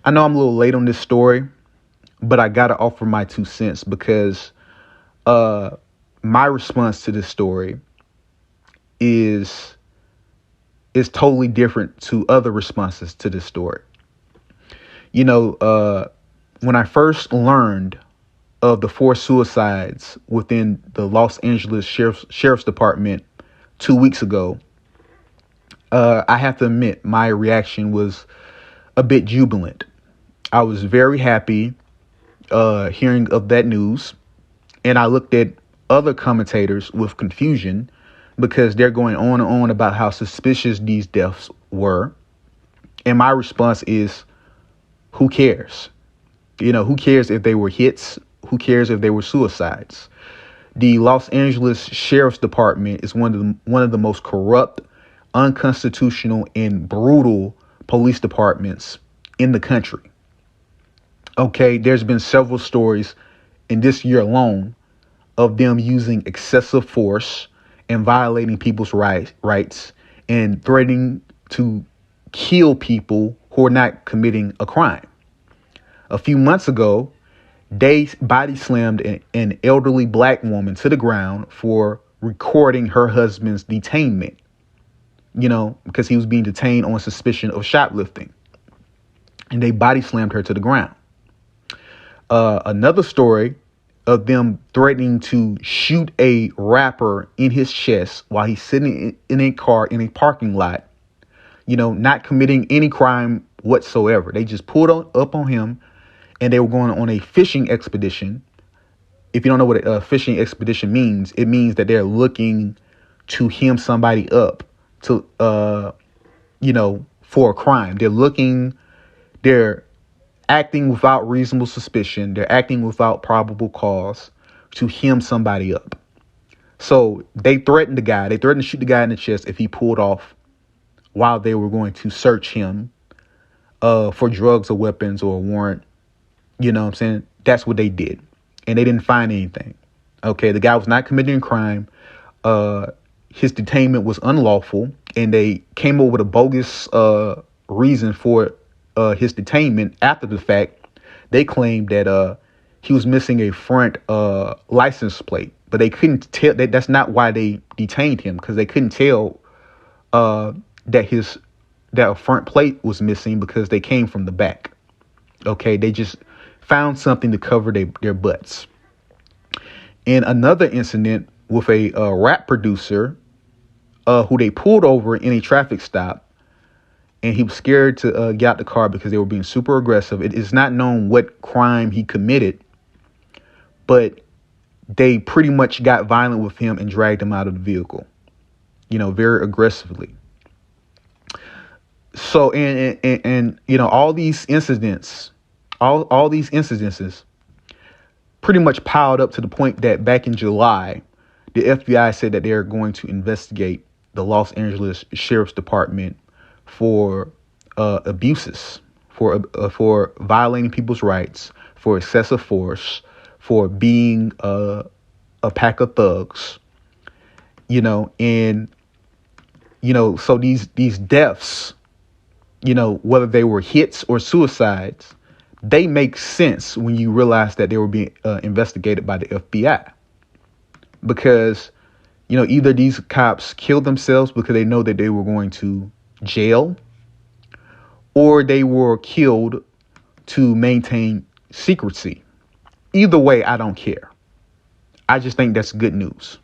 I know I'm a little late on this story, but I got to offer my 2 cents because my response to this story is totally different to other responses to this story. When I first learned of the 4 suicides within the Los Angeles Sheriff's Department 2 weeks ago, I have to admit my reaction was a bit jubilant. I was very happy hearing of that news, and I looked at other commentators with confusion because they're going on and on about how suspicious these deaths were. And my response is, who cares? Who cares if they were hits? Who cares if they were suicides? The Los Angeles Sheriff's Department is one of the most corrupt, unconstitutional, and brutal police departments in the country. Okay, there's been several stories in this year alone of them using excessive force and violating people's rights and threatening to kill people who are not committing a crime. A few months ago, they body slammed an elderly black woman to the ground for recording her husband's detainment, because he was being detained on suspicion of shoplifting. And they body slammed her to the ground. Another story of them threatening to shoot a rapper in his chest while he's sitting in a car in a parking lot, not committing any crime whatsoever. They just pulled up on him, and they were going on a fishing expedition. If you don't know what a fishing expedition means, it means that they're looking to hem somebody up to, for a crime. They're acting without reasonable suspicion. They're acting without probable cause to hem somebody up. So they threatened the guy. They threatened to shoot the guy in the chest if he pulled off while they were going to search him for drugs or weapons or a warrant. You know what I'm saying? That's what they did. And they didn't find anything. Okay, the guy was not committing a crime. His detainment was unlawful, and they came up with a bogus reason for his detainment after the fact. They claimed that he was missing a front license plate, but they couldn't tell. That's not why they detained him, because they couldn't tell that a front plate was missing because they came from the back. Okay, they just found something to cover their butts. And another incident with a rap producer who they pulled over in a traffic stop, and he was scared to get out the car because they were being super aggressive. It is not known what crime he committed, but they pretty much got violent with him and dragged him out of the vehicle, very aggressively. So, and all these incidents, all these incidences pretty much piled up to the point that back in July, the FBI said that they're going to investigate the Los Angeles Sheriff's Department for abuses, for violating people's rights, for excessive force, for being a pack of thugs, and so these deaths, whether they were hits or suicides, they make sense when you realize that they were being investigated by the FBI. Because, either these cops killed themselves because they know that they were going to jail, or they were killed to maintain secrecy. Either way, I don't care. I just think that's good news.